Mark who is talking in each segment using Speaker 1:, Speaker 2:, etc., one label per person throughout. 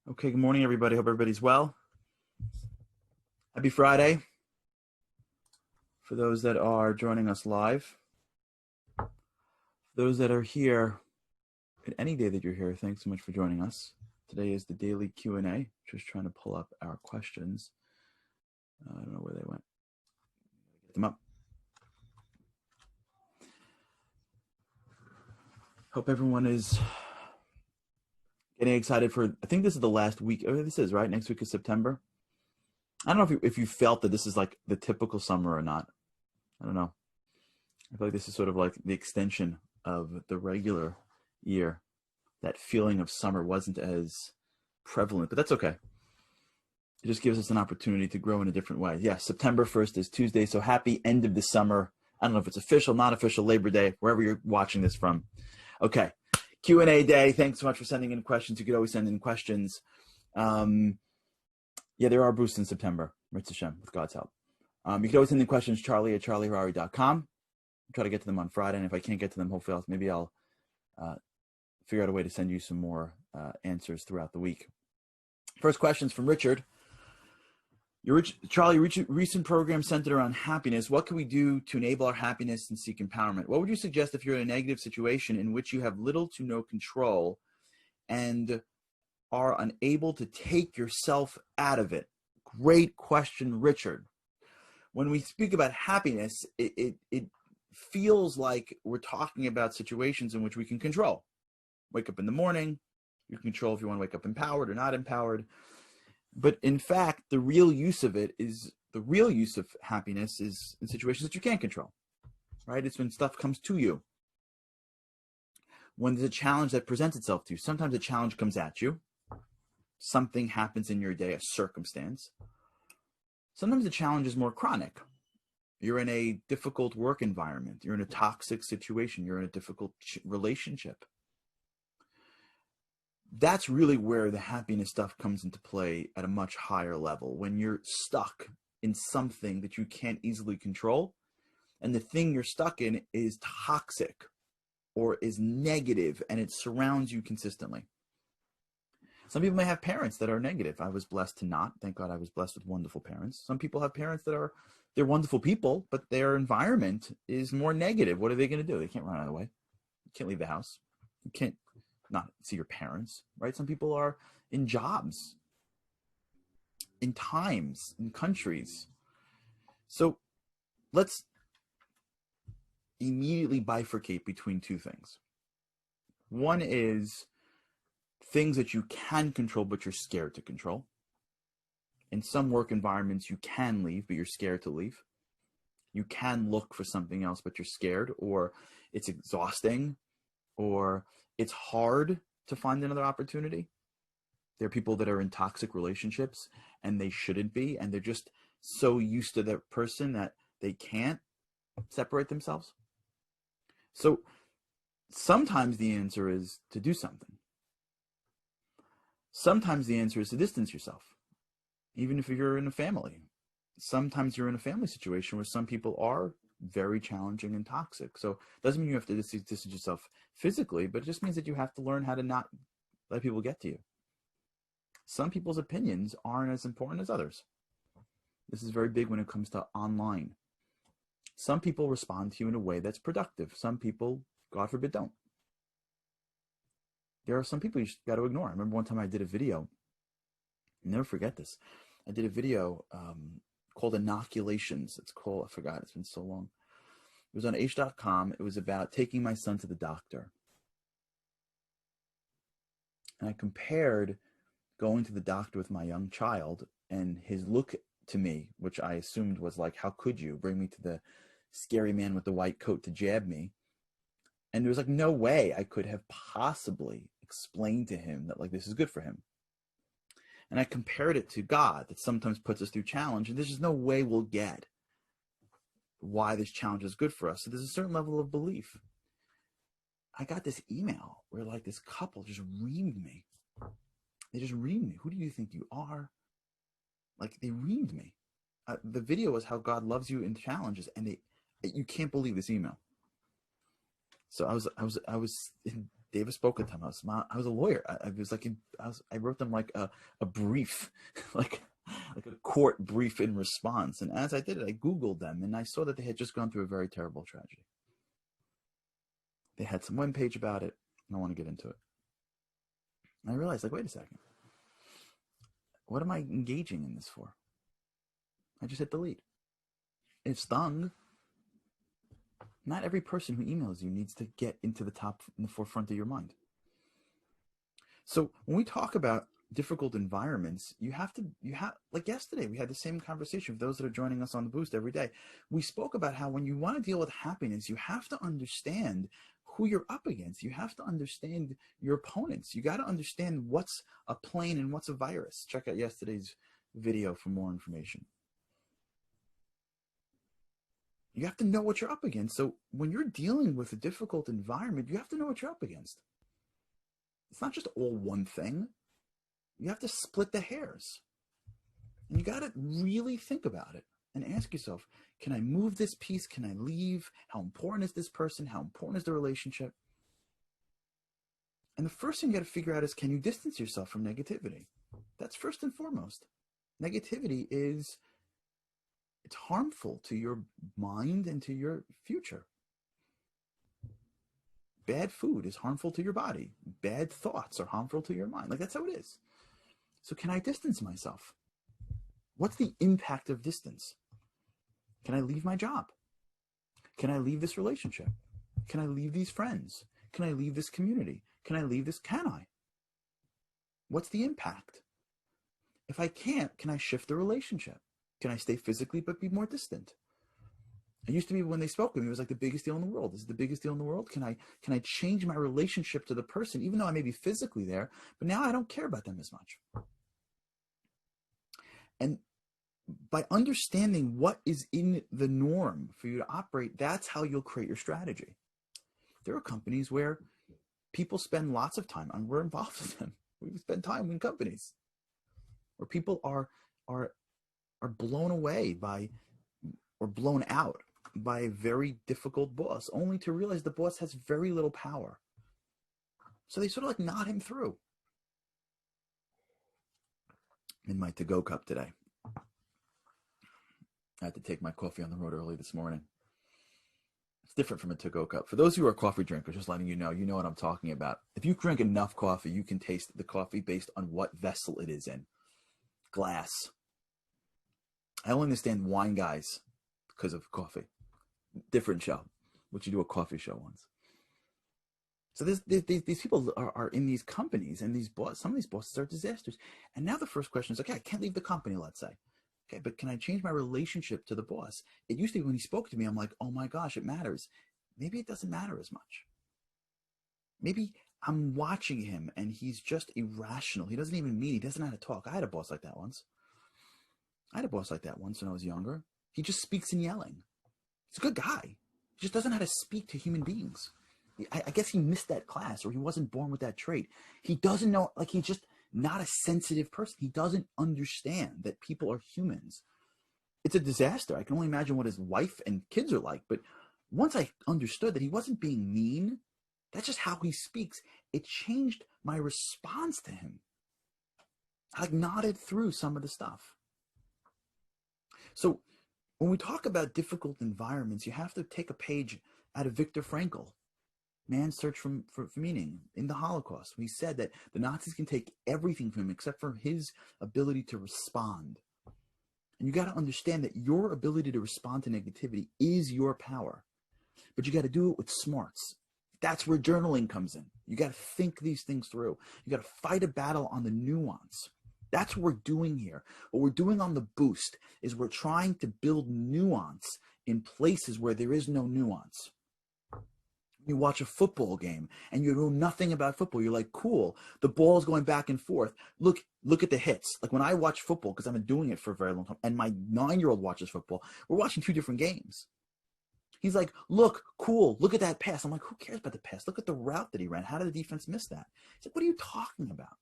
Speaker 1: Okay, good morning, everybody. Hope everybody's well. Happy Friday for those that are joining us live. For those that are here, any day that you're here, thanks so much for joining us. Today is the daily Q&A. Just trying to pull up our questions. I don't know where they went. Get them up. Hope everyone is getting excited for, I think this is the last week. Oh, this is, right? Next week is September. I don't know if you felt that this is like the typical summer or not. I don't know. I feel like this is sort of like the extension of the regular year. That feeling of summer wasn't as prevalent, but that's okay. It just gives us an opportunity to grow in a different way. Yeah, September 1st is Tuesday, so happy end of the summer. I don't know if it's official, not official, Labor Day, wherever you're watching this from. Okay, Q&A day. Thanks so much for sending in questions. You could always send in questions. Yeah, there are boosts in September, Ritz Hashem, with God's help. You can always send in questions, charlie@charlieharary.com. Try to get to them on Friday, and if I can't get to them, hopefully maybe I'll figure out a way to send you some more answers throughout the week. First question's from Richard. Charlie, recent program centered around happiness. What can we do to enable our happiness and seek empowerment? What would you suggest if you're in a negative situation in which you have little to no control and are unable to take yourself out of it? Great question, Richard. When we speak about happiness, it feels like we're talking about situations in which we can control. Wake up in the morning, you can control if you want to wake up empowered or not empowered. But in fact, the real use of happiness is in situations that you can't control, right? It's when stuff comes to you. When there's a challenge that presents itself to you. Sometimes a challenge comes at you. Something happens in your day, a circumstance. Sometimes the challenge is more chronic. You're in a difficult work environment. You're in a toxic situation. You're in a difficult relationship. That's really where the happiness stuff comes into play at a much higher level. When you're stuck in something that you can't easily control, and the thing you're stuck in is toxic or is negative, and it surrounds you consistently. Some people may have parents that are negative. I was blessed to not. Thank God I was blessed with wonderful parents. Some people have parents that they're wonderful people, but their environment is more negative. What are they going to do? They can't run out of the way. You can't leave the house. You can't not see your parents, right? Some people are in jobs, in times, in countries. So let's immediately bifurcate between two things. One is things that you can control, but you're scared to control. In some work environments, you can leave, but you're scared to leave. You can look for something else, but you're scared, or it's exhausting, or it's hard to find another opportunity. There are people that are in toxic relationships and they shouldn't be, and they're just so used to that person that they can't separate themselves. So sometimes the answer is to do something. Sometimes the answer is to distance yourself, even if you're in a family. Sometimes you're in a family situation where some people are very challenging and toxic. So it doesn't mean you have to distance yourself physically, but it just means that you have to learn how to not let people get to you. Some people's opinions aren't as important as others. This is very big when it comes to online. Some people respond to you in a way that's productive. Some people, God forbid, don't. There are some people you just got to ignore. I remember one time I did a video. I'll never forget this. I did a video called Inoculations. It's called, I forgot, it's been so long. It was on H.com. It was about taking my son to the doctor. And I compared going to the doctor with my young child and his look to me, which I assumed was like, how could you bring me to the scary man with the white coat to jab me? And there was like no way I could have possibly explained to him that like this is good for him. And I compared it to God that sometimes puts us through challenge, and there's just no way we'll get why this challenge is good for us. So there's a certain level of belief. I got this email where like this couple just reamed me. They just reamed me. Who do you think you are? Like they reamed me. The video was how God loves you in challenges, and you can't believe this email. So I was Davis Bocatum. I was a lawyer. I was like, I wrote them like a brief, like a court brief in response. And as I did it, I Googled them and I saw that they had just gone through a very terrible tragedy. They had some webpage about it. I don't want to get into it. And I realized, like, wait a second. What am I engaging in this for? I just hit delete. It stung. Not every person who emails you needs to get into the forefront of your mind. So when we talk about difficult environments, like yesterday, we had the same conversation for those that are joining us on the Boost every day. We spoke about how when you want to deal with happiness, you have to understand who you're up against. You have to understand your opponents. You got to understand what's a plane and what's a virus. Check out yesterday's video for more information. You have to know what you're up against. So when you're dealing with a difficult environment, you have to know what you're up against. It's not just all one thing. You have to split the hairs. And you got to really think about it and ask yourself, can I move this piece? Can I leave? How important is this person? How important is the relationship? And the first thing you got to figure out is, can you distance yourself from negativity? That's first and foremost. Negativity it's harmful to your mind and to your future. Bad food is harmful to your body. Bad thoughts are harmful to your mind. Like, that's how it is. So can I distance myself? What's the impact of distance? Can I leave my job? Can I leave this relationship? Can I leave these friends? Can I leave this community? Can I leave this? Can I? What's the impact? If I can't, can I shift the relationship? Can I stay physically but be more distant? It used to be when they spoke to me, it was like the biggest deal in the world. This is the biggest deal in the world. Can I change my relationship to the person, even though I may be physically there, but now I don't care about them as much? And by understanding what is in the norm for you to operate, that's how you'll create your strategy. There are companies where people spend lots of time, and we're involved with them. We spend time in companies where people are blown away by, or blown out by, a very difficult boss, only to realize the boss has very little power. So they sort of like nod him through. In my to-go cup today, I had to take my coffee on the road early this morning. It's different from a to-go cup. For those who are coffee drinkers, just letting you know what I'm talking about. If you drink enough coffee, you can taste the coffee based on what vessel it is in. Glass. I only understand wine guys because of coffee. Different show. We should do a coffee show once. So these people are in these companies, and some of these bosses are disasters. And now the first question is, okay, I can't leave the company, let's say. Okay, but can I change my relationship to the boss? It used to be when he spoke to me, I'm like, oh my gosh, it matters. Maybe it doesn't matter as much. Maybe I'm watching him and he's just irrational. He doesn't even mean, he doesn't know how to talk. I had a boss like that once. when I was younger. He just speaks in yelling. He's a good guy. He just doesn't know how to speak to human beings. I guess he missed that class, or he wasn't born with that trait. He doesn't know, like, he's just not a sensitive person. He doesn't understand that people are humans. It's a disaster. I can only imagine what his wife and kids are like. But once I understood that he wasn't being mean, that's just how he speaks, it changed my response to him. I like nodded through some of the stuff. So when we talk about difficult environments, you have to take a page out of Viktor Frankl, Man's Search for Meaning. In the Holocaust, he said that the Nazis can take everything from him except for his ability to respond. And you got to understand that your ability to respond to negativity is your power. But you got to do it with smarts. That's where journaling comes in. You got to think these things through. You got to fight a battle on the nuance. That's what we're doing here. What we're doing on the Boost is we're trying to build nuance in places where there is no nuance. You watch a football game and you know nothing about football. You're like, cool, the ball's going back and forth. Look at the hits. Like when I watch football, because I've been doing it for a very long time, and my 9-year-old watches football, we're watching 2 different games. He's like, look, cool, look at that pass. I'm like, who cares about the pass? Look at the route that he ran. How did the defense miss that? He's like, what are you talking about?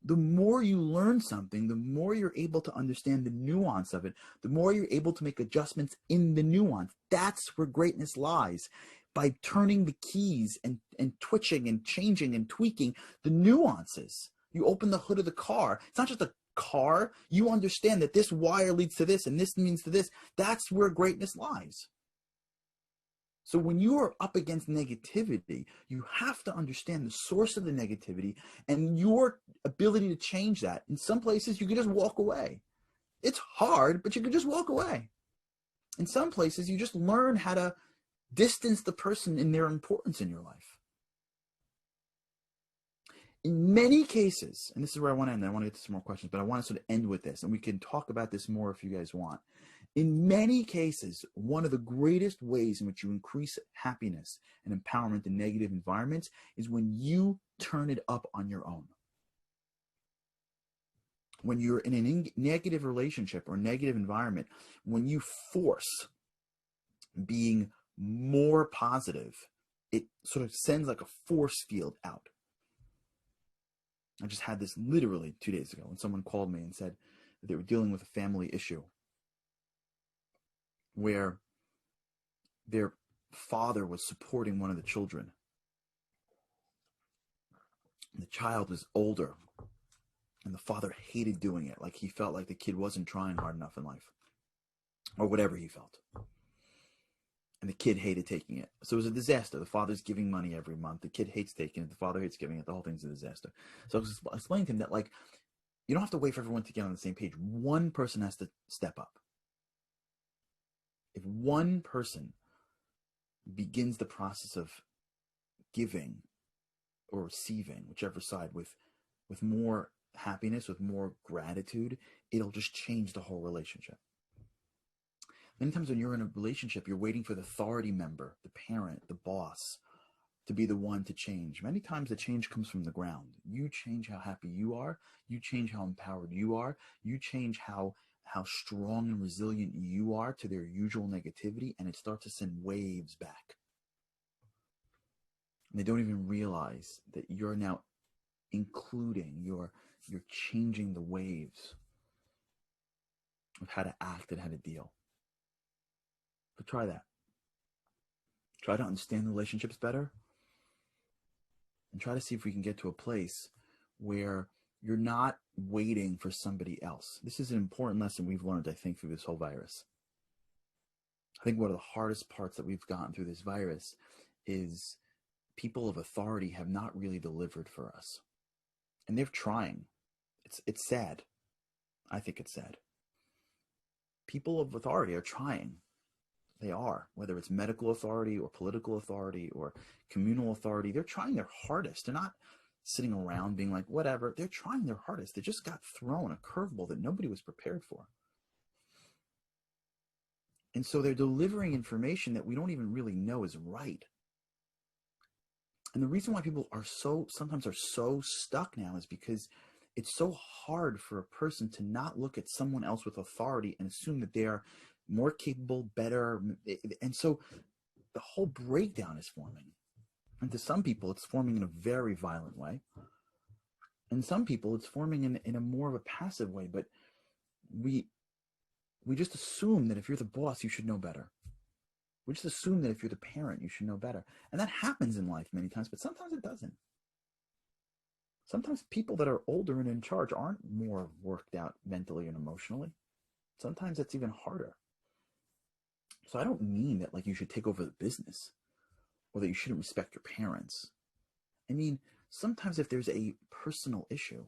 Speaker 1: The more you learn something, the more you're able to understand the nuance of it, the more you're able to make adjustments in the nuance. That's where greatness lies. by turning the keys and twitching and changing and tweaking the nuances. You open the hood of the car. It's not just a car. You understand that this wire leads to this and this means to this. That's where greatness lies. So when you are up against negativity, you have to understand the source of the negativity and your ability to change that. In some places, you can just walk away. It's hard, but you can just walk away. In some places, you just learn how to distance the person in their importance in your life. In many cases, and this is where I want to end, I want to get to some more questions, but I want to sort of end with this, and we can talk about this more if you guys want. In many cases, one of the greatest ways in which you increase happiness and empowerment in negative environments is when you turn it up on your own. When you're in a negative relationship or negative environment, when you force being more positive, it sort of sends like a force field out. I just had this literally 2 days ago when someone called me and said that they were dealing with a family issue where their father was supporting one of the children. The child was older, and the father hated doing it. Like he felt like the kid wasn't trying hard enough in life, or whatever he felt. And the kid hated taking it. So it was a disaster. The father's giving money every month. The kid hates taking it. The father hates giving it. The whole thing's a disaster. So I was explaining to him that, like, you don't have to wait for everyone to get on the same page. One person has to step up. If one person begins the process of giving or receiving, whichever side, with more happiness, with more gratitude, it'll just change the whole relationship. Many times when you're in a relationship, you're waiting for the authority member, the parent, the boss, to be the one to change. Many times the change comes from the ground. You change how happy you are. You change how empowered you are. You change how strong and resilient you are to their usual negativity, and it starts to send waves back. And they don't even realize that you're now including, you're changing the waves of how to act and how to deal. But try that. Try to understand the relationships better, and try to see if we can get to a place where you're not waiting for somebody else. This is an important lesson we've learned, I think, through this whole virus. I think one of the hardest parts that we've gotten through this virus is people of authority have not really delivered for us. And they're trying. It's sad. I think it's sad. People of authority are trying. They are, whether it's medical authority or political authority or communal authority, they're trying their hardest. They're not sitting around being like, whatever. They're trying their hardest. They just got thrown a curveball that nobody was prepared for. And so they're delivering information that we don't even really know is right. And the reason why people are sometimes so stuck now is because it's so hard for a person to not look at someone else with authority and assume that they are more capable, better. And so the whole breakdown is forming. And to some people, it's forming in a very violent way. And some people, it's forming in a more of a passive way. But we just assume that if you're the boss, you should know better. We just assume that if you're the parent, you should know better. And that happens in life many times, but sometimes it doesn't. Sometimes people that are older and in charge aren't more worked out mentally and emotionally. Sometimes it's even harder. So I don't mean that like you should take over the business or that you shouldn't respect your parents. I mean, sometimes if there's a personal issue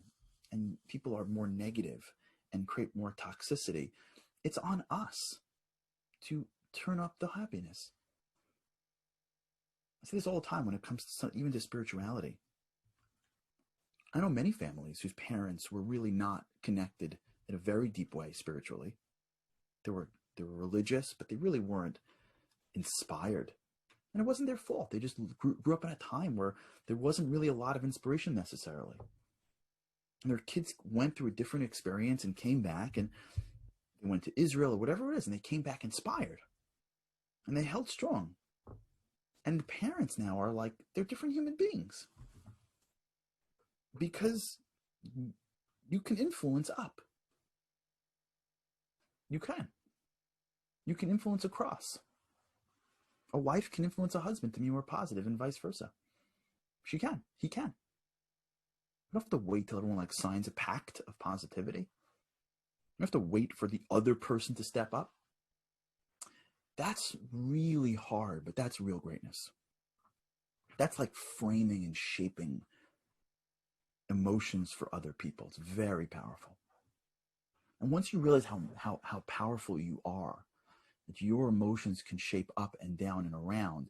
Speaker 1: and people are more negative and create more toxicity, it's on us to turn up the happiness. I say this all the time when it comes to even to spirituality. I know many families whose parents were really not connected in a very deep way spiritually. They were religious, but they really weren't inspired. And it wasn't their fault. They just grew up in a time where there wasn't really a lot of inspiration necessarily. And their kids went through a different experience and came back, and they went to Israel or whatever it is, and they came back inspired. And they held strong. And the parents now are like, they're different human beings. Because you can influence up. You can. You can influence across. A wife can influence a husband to be more positive and vice versa. She can. He can. You don't have to wait till everyone signs a pact of positivity. You don't have to wait for the other person to step up. That's really hard, but that's real greatness. That's like framing and shaping emotions for other people. It's very powerful. And once you realize how powerful you are, that your emotions can shape up and down and around,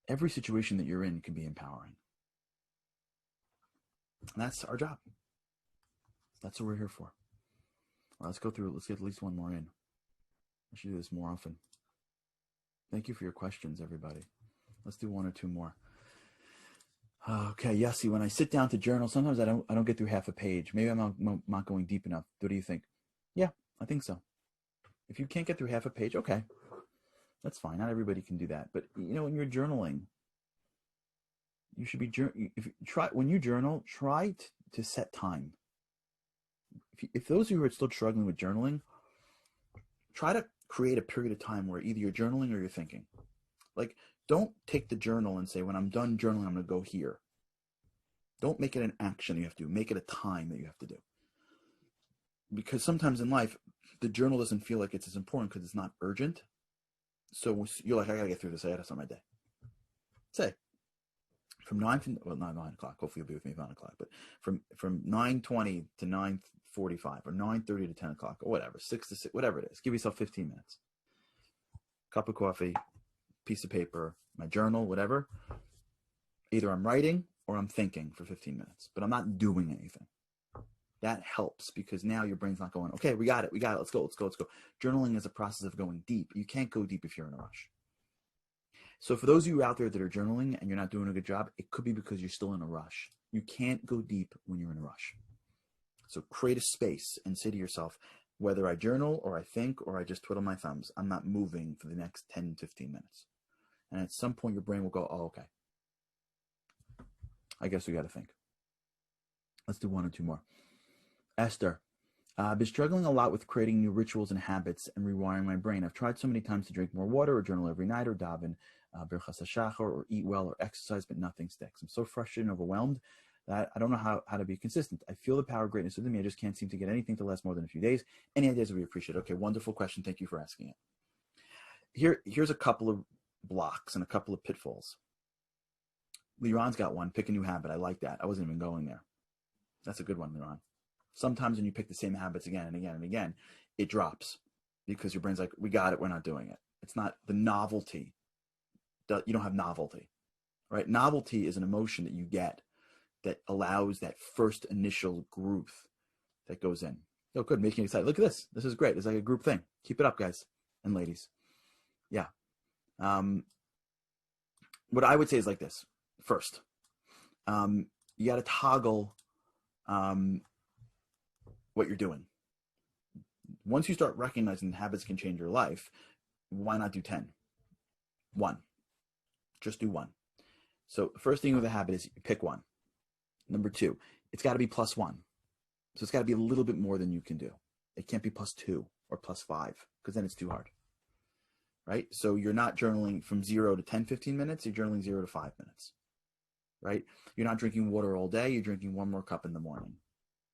Speaker 1: every situation that you're in can be empowering. And that's our job. That's what we're here for. Well, let's go through it. Let's get at least one more in. I should do this more often. Thank you for your questions, everybody. Let's do one or two more. Okay, Yossi, when I sit down to journal, sometimes I don't get through half a page. Maybe I'm not going deep enough. What do you think? Yeah, I think so. If you can't get through half a page, okay, that's fine. Not everybody can do that. But when you're journaling, you should be when you journal, try to set time. If those of you who are still struggling with journaling, try to create a period of time where either you're journaling or you're thinking. Don't take the journal and say, when I'm done journaling, I'm going to go here. Don't make it an action you have to do. Make it a time that you have to do. Because sometimes in life, the journal doesn't feel like it's as important because it's not urgent. So you're like, I got to get through this. I got to start my day. Say, from 9 o'clock. Hopefully you'll be with me at 9 o'clock. But from 9:20 to 9:45 or 9:30 to 10 o'clock or whatever, 6 to 6, whatever it is. Give yourself 15 minutes. Cup of coffee, piece of paper, my journal, whatever. Either I'm writing or I'm thinking for 15 minutes, but I'm not doing anything. That helps because now your brain's not going, okay, we got it. Let's go. Journaling is a process of going deep. You can't go deep if you're in a rush. So for those of you out there that are journaling and you're not doing a good job, it could be because you're still in a rush. You can't go deep when you're in a rush. So create a space and say to yourself, whether I journal or I think or I just twiddle my thumbs, I'm not moving for the next 10, 15 minutes. And at some point, your brain will go, oh, okay. I guess we got to think. Let's do one or two more. Esther, I've been struggling a lot with creating new rituals and habits and rewiring my brain. I've tried so many times to drink more water or journal every night or daven, Birchas HaShachar, or eat well or exercise, but nothing sticks. I'm so frustrated and overwhelmed that I don't know how to be consistent. I feel the power of greatness within me. I just can't seem to get anything to last more than a few days. Any ideas would be appreciated. Okay, wonderful question. Thank you for asking it. Here's a couple of blocks and a couple of pitfalls. Liron's got one. Pick a new habit. I like that. I wasn't even going there. That's a good one, Liron. Sometimes when you pick the same habits again and again and again, it drops because your brain's like, we got it. We're not doing it. It's not the novelty. You don't have novelty, right? Novelty is an emotion that you get that allows that first initial growth that goes in. Oh, good. Making you excited. Look at this. This is great. It's like a group thing. Keep it up, guys and ladies. Yeah. What I would say is like this. First, you got to toggle what you're doing. Once you start recognizing that habits can change your life, why not do 10? One. Just do one. So the first thing with a habit is pick one. Number two, it's got to be +1. So it's got to be a little bit more than you can do. It can't be +2 or +5 because then it's too hard. Right? So you're not journaling from 0 to 10, 15 minutes. You're journaling 0 to 5 minutes. Right? You're not drinking water all day. You're drinking one more cup in the morning.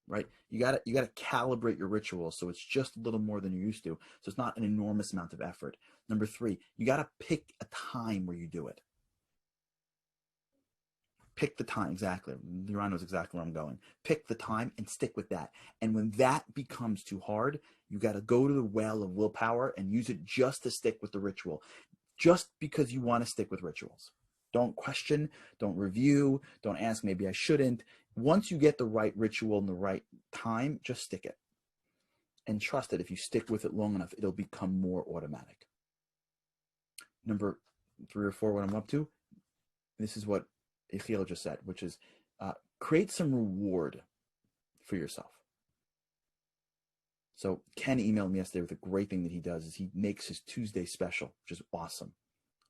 Speaker 1: Right? You got to calibrate your ritual so it's just a little more than you're used to. So it's not an enormous amount of effort. Number three, you got to pick a time where you do it. Pick the time, exactly. Liron knows exactly where I'm going. Pick the time and stick with that. And when that becomes too hard, you got to go to the well of willpower and use it just to stick with the ritual. Just because you want to stick with rituals. Don't question, don't review, don't ask, maybe I shouldn't. Once you get the right ritual in the right time, just stick it. And trust that if you stick with it long enough, it'll become more automatic. Number 3 or 4, what I'm up to, this is what Yechiel just said, which is create some reward for yourself. So Ken emailed me yesterday with a great thing that he does is he makes his Tuesday special, which is awesome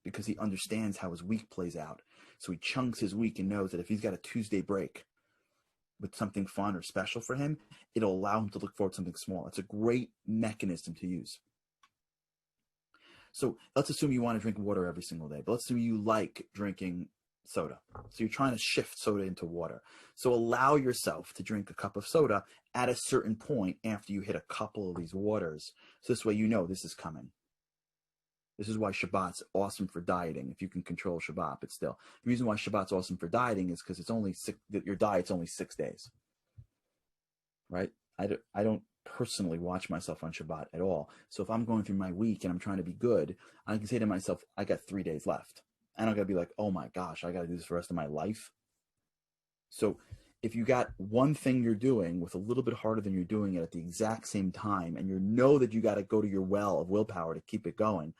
Speaker 1: because he understands how his week plays out. So he chunks his week and knows that if he's got a Tuesday break with something fun or special for him, it'll allow him to look forward to something small. It's a great mechanism to use. So let's assume you want to drink water every single day, but let's assume you like drinking soda. So you're trying to shift soda into water. So allow yourself to drink a cup of soda at a certain point after you hit a couple of these waters. So this way you know this is coming. This is why Shabbat's awesome for dieting. If you can control Shabbat, but still. The reason why Shabbat's awesome for dieting is because your diet's only 6 days. Right? I don't personally watch myself on Shabbat at all. So if I'm going through my week and I'm trying to be good, I can say to myself, I got 3 days left. I don't got to be like, oh my gosh, I got to do this for the rest of my life. So if you got one thing you're doing with a little bit harder than you're doing it at the exact same time, and you know that you got to go to your well of willpower to keep it going,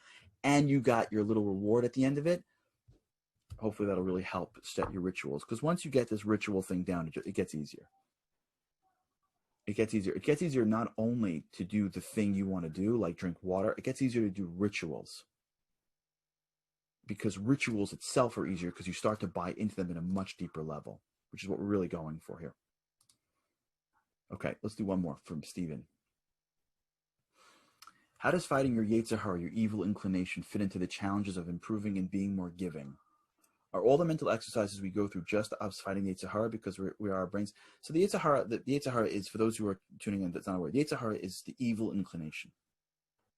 Speaker 1: and you got your little reward at the end of it, hopefully that'll really help set your rituals. Because once you get this ritual thing down, it gets easier. It gets easier. It gets easier not only to do the thing you want to do, like drink water, it gets easier to do rituals. Because rituals itself are easier because you start to buy into them in a much deeper level, which is what we're really going for here. Okay, let's do one more from Stephen. How does fighting your Yetzer Hara, your evil inclination, fit into the challenges of improving and being more giving? Are all the mental exercises we go through just us fighting the Yetzer Hara because we are our brains? So the Yetzer Hara is, for those who are tuning in that's not aware, the Yetzer Hara is the evil inclination.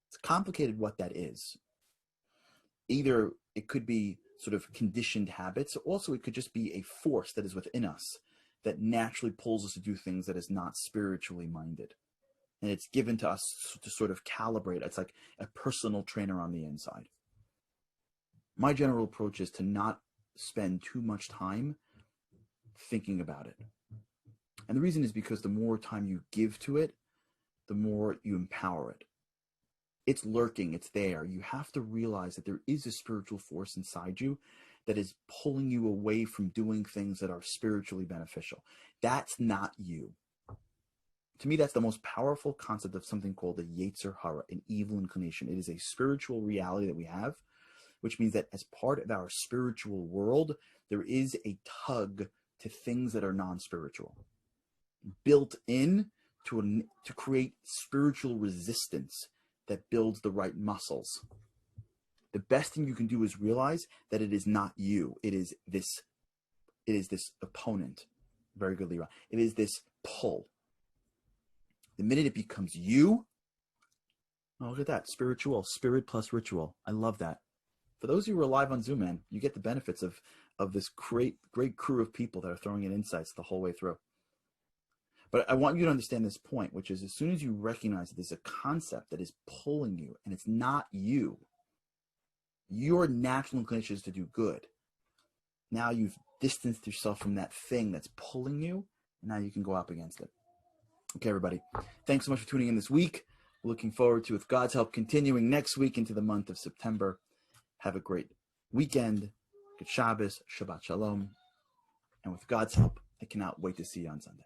Speaker 1: It's complicated what that is. Either it could be sort of conditioned habits, also it could just be a force that is within us that naturally pulls us to do things that is not spiritually minded. And it's given to us to sort of calibrate. It's like a personal trainer on the inside. My general approach is to not spend too much time thinking about it. And the reason is because the more time you give to it, the more you empower it. It's lurking, it's there. You have to realize that there is a spiritual force inside you that is pulling you away from doing things that are spiritually beneficial. That's not you. To me, that's the most powerful concept of something called the Yetzer Hara, an evil inclination. It is a spiritual reality that we have, which means that as part of our spiritual world, there is a tug to things that are non-spiritual, built in to create spiritual resistance that builds the right muscles. The best thing you can do is realize that it is not you. It is this opponent. Very good, Leroy. It is this pull. The minute it becomes you, oh, look at that. Spiritual, spirit plus ritual. I love that. For those of you who are live on Zoom, man, you get the benefits of this great crew of people that are throwing in insights the whole way through. But I want you to understand this point, which is as soon as you recognize that there's a concept that is pulling you and it's not you, your natural inclination is to do good. Now you've distanced yourself from that thing that's pulling you, and now you can go up against it. Okay, everybody. Thanks so much for tuning in this week. Looking forward to, with God's help, continuing next week into the month of September. Have a great weekend. Good Shabbos, Shabbat Shalom. And with God's help, I cannot wait to see you on Sunday.